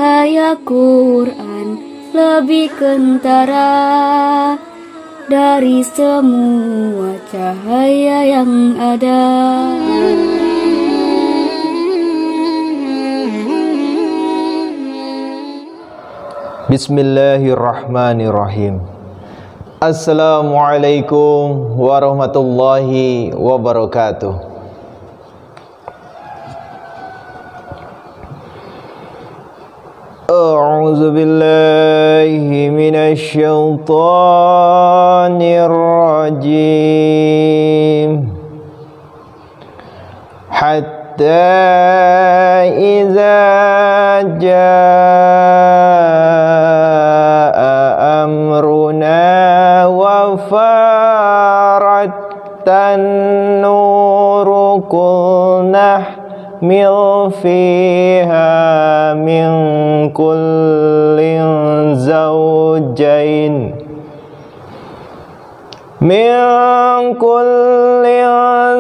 cahaya Quran lebih kentara dari semua cahaya yang ada. Bismillahirrahmanirrahim. Assalamualaikum warahmatullahi wabarakatuh. A'udzu billahi minasy syaithanir rajim. Hatta idza jaa amruna wa farattan nuru qulnah mil fiha min kullin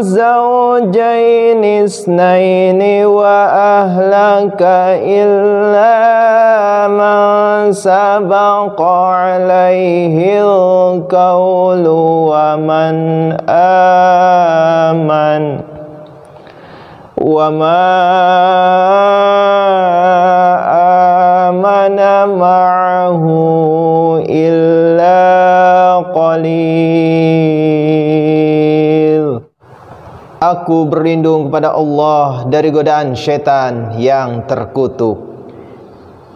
zawjain isnaini wa ahlaka illa man sabaqa alaihi al-qawlu wa man amana ma'ahu illa qalil. Aku berlindung kepada Allah dari godaan syaitan yang terkutuk,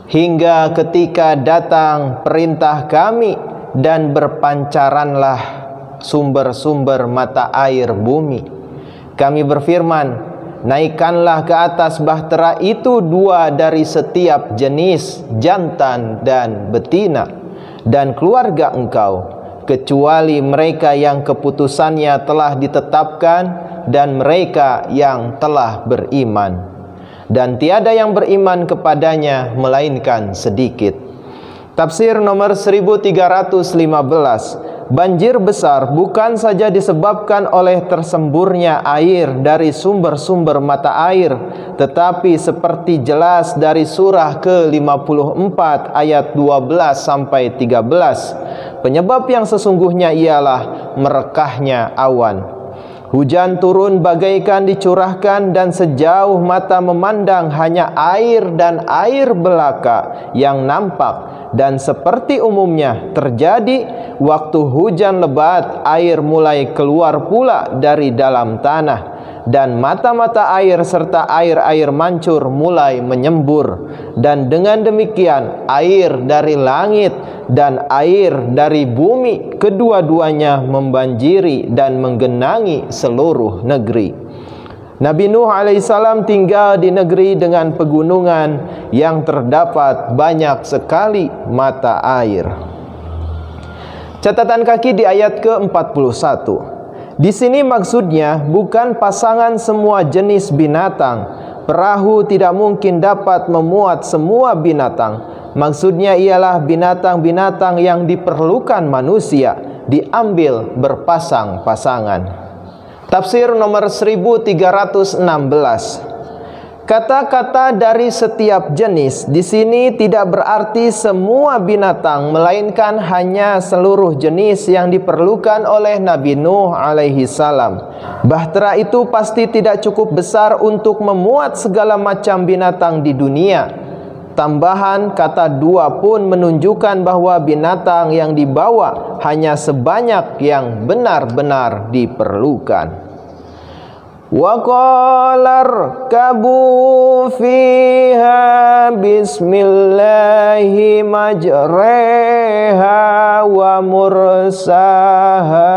hingga ketika datang perintah kami dan berpancaranlah sumber-sumber mata air bumi. Kami berfirman, naikkanlah ke atas bahtera itu dua dari setiap jenis, jantan dan betina, dan keluarga engkau, kecuali mereka yang keputusannya telah ditetapkan dan mereka yang telah beriman. Dan tiada yang beriman kepadanya melainkan sedikit. Tafsir nomor 1315. Banjir besar bukan saja disebabkan oleh tersemburnya air dari sumber-sumber mata air, tetapi seperti jelas dari surah ke-54 ayat 12 sampai 13, penyebab yang sesungguhnya ialah merekahnya awan. Hujan turun bagaikan dicurahkan, dan sejauh mata memandang hanya air dan air belaka yang nampak. Dan seperti umumnya terjadi waktu hujan lebat, air mulai keluar pula dari dalam tanah, dan mata-mata air serta air-air mancur mulai menyembur. Dan dengan demikian air dari langit dan air dari bumi kedua-duanya membanjiri dan menggenangi seluruh negeri. Nabi Nuh alaihissalam tinggal di negeri dengan pegunungan yang terdapat banyak sekali mata air. Catatan kaki di ayat ke-41. Di sini maksudnya bukan pasangan semua jenis binatang. Perahu tidak mungkin dapat memuat semua binatang. Maksudnya ialah binatang-binatang yang diperlukan manusia diambil berpasang-pasangan. Tafsir nomor 1316. Kata-kata dari setiap jenis di sini tidak berarti semua binatang, melainkan hanya seluruh jenis yang diperlukan oleh Nabi Nuh alaihi salam. Bahtera itu pasti tidak cukup besar untuk memuat segala macam binatang di dunia. Tambahan kata dua pun menunjukkan bahwa binatang yang dibawa hanya sebanyak yang benar-benar diperlukan. Wa qala rkabu fiha bismillahi majreha wa mursaha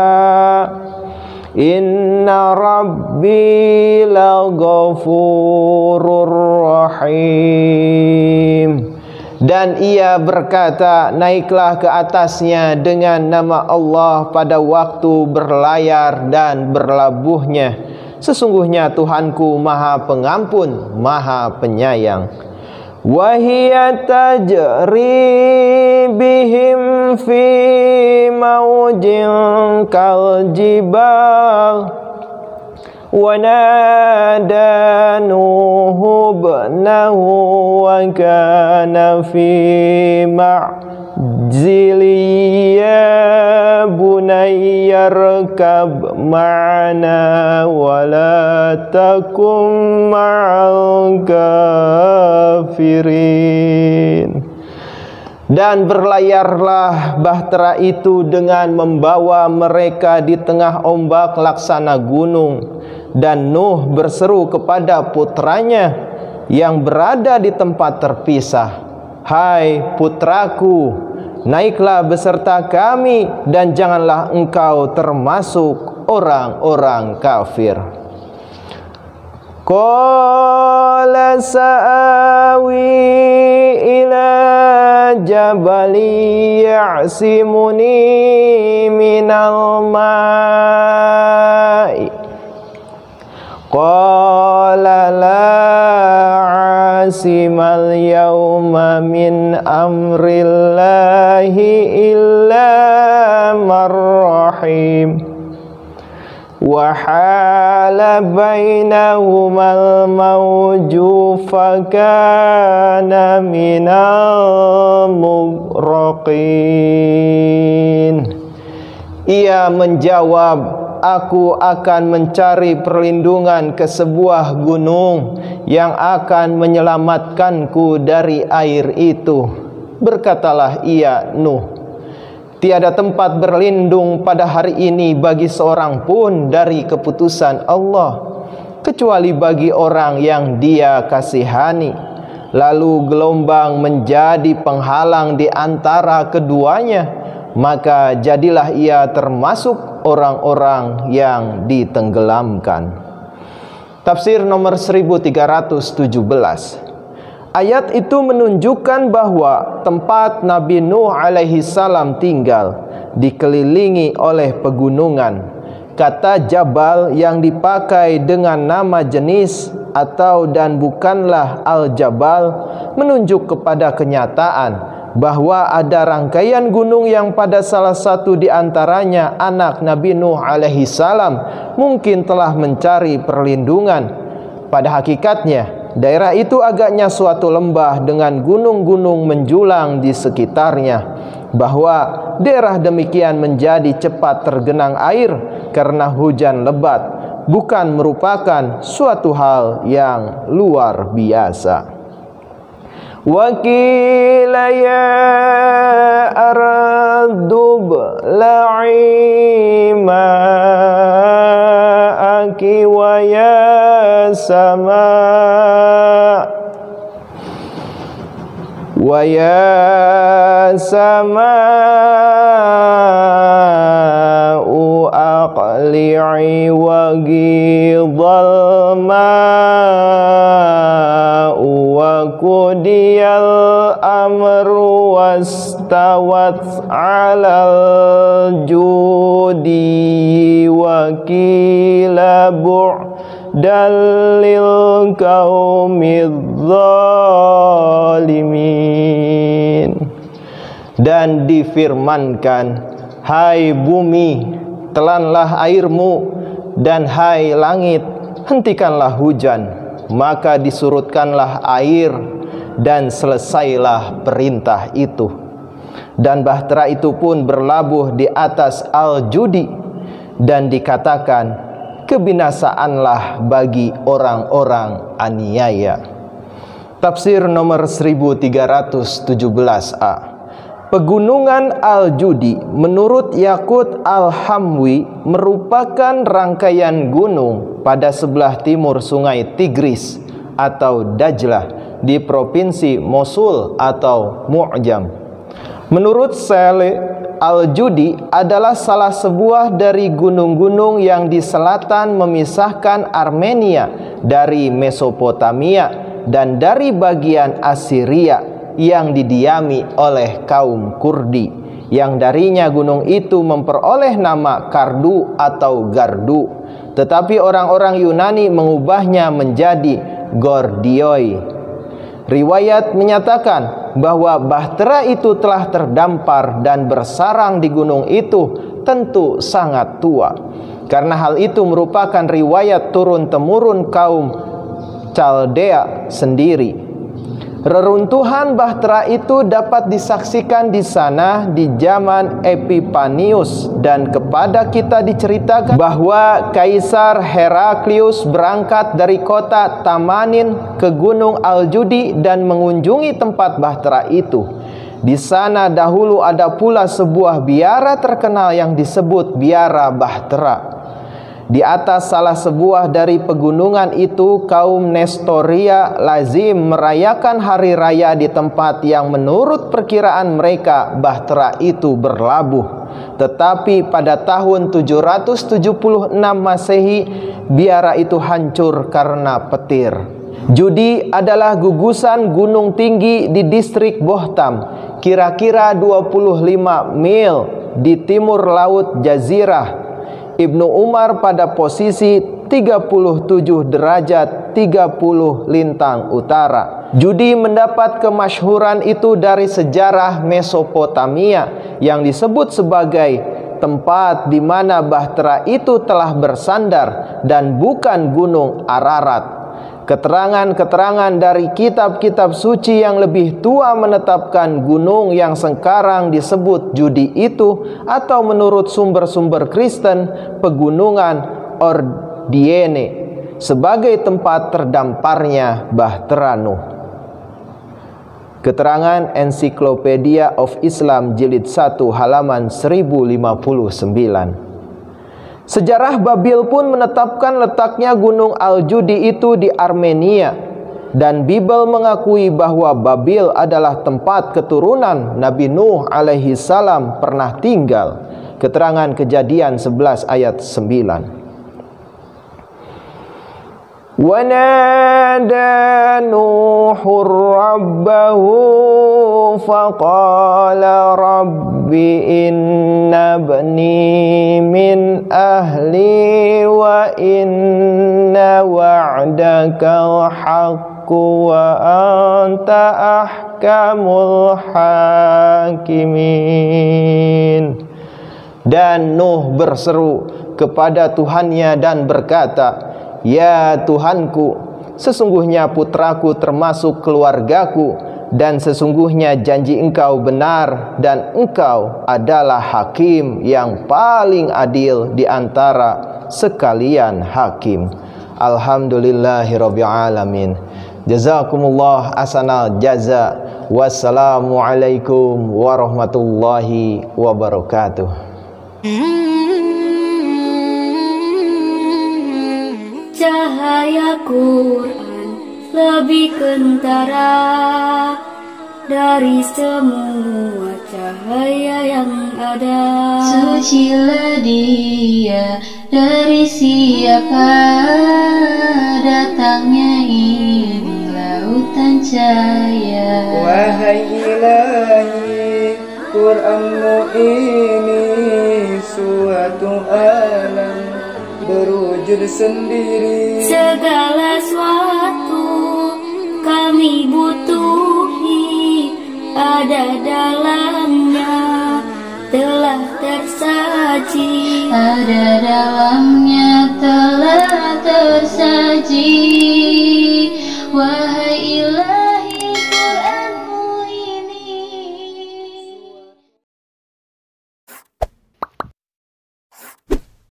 inna rabbi laghafurur rahim. Dan ia berkata, naiklah ke atasnya dengan nama Allah pada waktu berlayar dan berlabuhnya. Sesungguhnya Tuhanku Maha Pengampun, Maha Penyayang. Wahiya tajri bihim fi maujin kal jibal ونادى نوح ابنه وكان في معزل يا بني اركب معنا ولا تكن مع الكافرين. Dan berlayarlah bahtera itu dengan membawa mereka di tengah ombak laksana gunung. Dan Nuh berseru kepada putranya yang berada di tempat terpisah, "Hai putraku, naiklah beserta kami dan janganlah engkau termasuk orang-orang kafir." Qala sa'awi ila jabali ya'simuni minal ma'i qala la 'asimal yawma min amrillahi illa man rahim wa hala bainahumal mawju fakana minal mughraqin. Ia menjawab, "Aku akan mencari perlindungan ke sebuah gunung yang akan menyelamatkanku dari air itu." Berkatalah ia, Nuh, "Tiada tempat berlindung pada hari ini bagi seorang pun dari keputusan Allah, kecuali bagi orang yang Dia kasihani." Lalu gelombang menjadi penghalang di antara keduanya, maka jadilah ia termasuk orang-orang yang ditenggelamkan. Tafsir nomor 1317. Ayat itu menunjukkan bahwa tempat Nabi Nuh alaihi salam tinggal dikelilingi oleh pegunungan. Kata jabal yang dipakai dengan nama jenis atau dan bukanlah al-jabal menunjuk kepada kenyataan bahwa ada rangkaian gunung yang pada salah satu di antaranya anak Nabi Nuh alaihi salam mungkin telah mencari perlindungan. Pada hakikatnya, daerah itu agaknya suatu lembah dengan gunung-gunung menjulang di sekitarnya, bahwa daerah demikian menjadi cepat tergenang air karena hujan lebat, bukan merupakan suatu hal yang luar biasa. Wa qila ya ardu bla'i ma'aki wa ya sama'u aqli'i wa ghidhal ma'u wa qudiyal amru wastawat 'alal judi wa qila bu'dan lil qaumidz zalimin. Dan difirmankan, "Hai bumi, telanlah airmu, dan hai langit, hentikanlah hujan." Maka disurutkanlah air dan selesailah perintah itu. Dan bahtera itu pun berlabuh di atas al-judi, dan dikatakan, "Kebinasaanlah bagi orang-orang aniaya." Tafsir nomor 1317a. Pegunungan Al-Judi menurut Yaqut Al-Hamwi merupakan rangkaian gunung pada sebelah timur sungai Tigris atau Dajlah di provinsi Mosul atau Mu'jam. Menurut Saleh, Al-Judi adalah salah sebuah dari gunung-gunung yang di selatan memisahkan Armenia dari Mesopotamia dan dari bagian Assyria yang didiami oleh kaum Kurdi, yang darinya gunung itu memperoleh nama Kardu atau Gardu, tetapi orang-orang Yunani mengubahnya menjadi Gordioi. Riwayat menyatakan bahwa bahtera itu telah terdampar dan bersarang di gunung itu tentu sangat tua. karena hal itu merupakan riwayat turun-temurun kaum Chaldea sendiri. Reruntuhan bahtera itu dapat disaksikan di sana di zaman Epipanius, dan kepada kita diceritakan bahwa Kaisar Heraklius berangkat dari kota Tamanin ke Gunung Al-Judi dan mengunjungi tempat bahtera itu. Di sana dahulu ada pula sebuah biara terkenal yang disebut Biara Bahtera. Di atas salah sebuah dari pegunungan itu, kaum Nestoria lazim merayakan hari raya di tempat yang menurut perkiraan mereka bahtera itu berlabuh. Tetapi pada tahun 776 Masehi, biara itu hancur karena petir. Judi adalah gugusan gunung tinggi di distrik Bohtam, kira-kira 25 mil di timur laut Jazirah. Ibnu Umar pada posisi 37 derajat 30 lintang utara. Judi mendapat kemasyhuran itu dari sejarah Mesopotamia yang disebut sebagai tempat di mana bahtera itu telah bersandar dan bukan gunung Ararat. Keterangan-keterangan dari kitab-kitab suci yang lebih tua menetapkan gunung yang sekarang disebut Judi itu, atau menurut sumber-sumber Kristen, pegunungan Ordiene, sebagai tempat terdamparnya bahtera Nuh. Keterangan Encyclopedia of Islam jilid 1 halaman 1059. Sejarah Babil pun menetapkan letaknya Gunung Al-Judi itu di Armenia, dan Bible mengakui bahwa Babil adalah tempat keturunan Nabi Nuh alaihi salam pernah tinggal. Keterangan Kejadian 11 ayat 9. وَنَادَى نُوحٌ رَبَّهُ فَقَالَ رَبِّ إِنَّ ابْنِي مِنْ أَهْلِي وَإِنَّ وَعْدَكَ الْحَقُّ وَأَنْتَ أَحْكَمُ الْحَاكِمِينَ. Dan Nuh berseru kepada Tuhannya dan berkata, "Ya Tuhanku, sesungguhnya putraku termasuk keluargaku, dan sesungguhnya janji Engkau benar, dan Engkau adalah hakim yang paling adil di antara sekalian hakim." Alhamdulillahirabbil alamin. Jazakumullah ahsanal jaza. Wassalamualaikum warahmatullahi wabarakatuh. Cahaya Quran lebih kentara dari semua cahaya yang ada. Sucilah Dia dari siapa datangnya ini lautan cahaya. Wahai Ilahi, Quranmu ini suatu alam berwujud sendiri. Segala sesuatu kami butuhi ada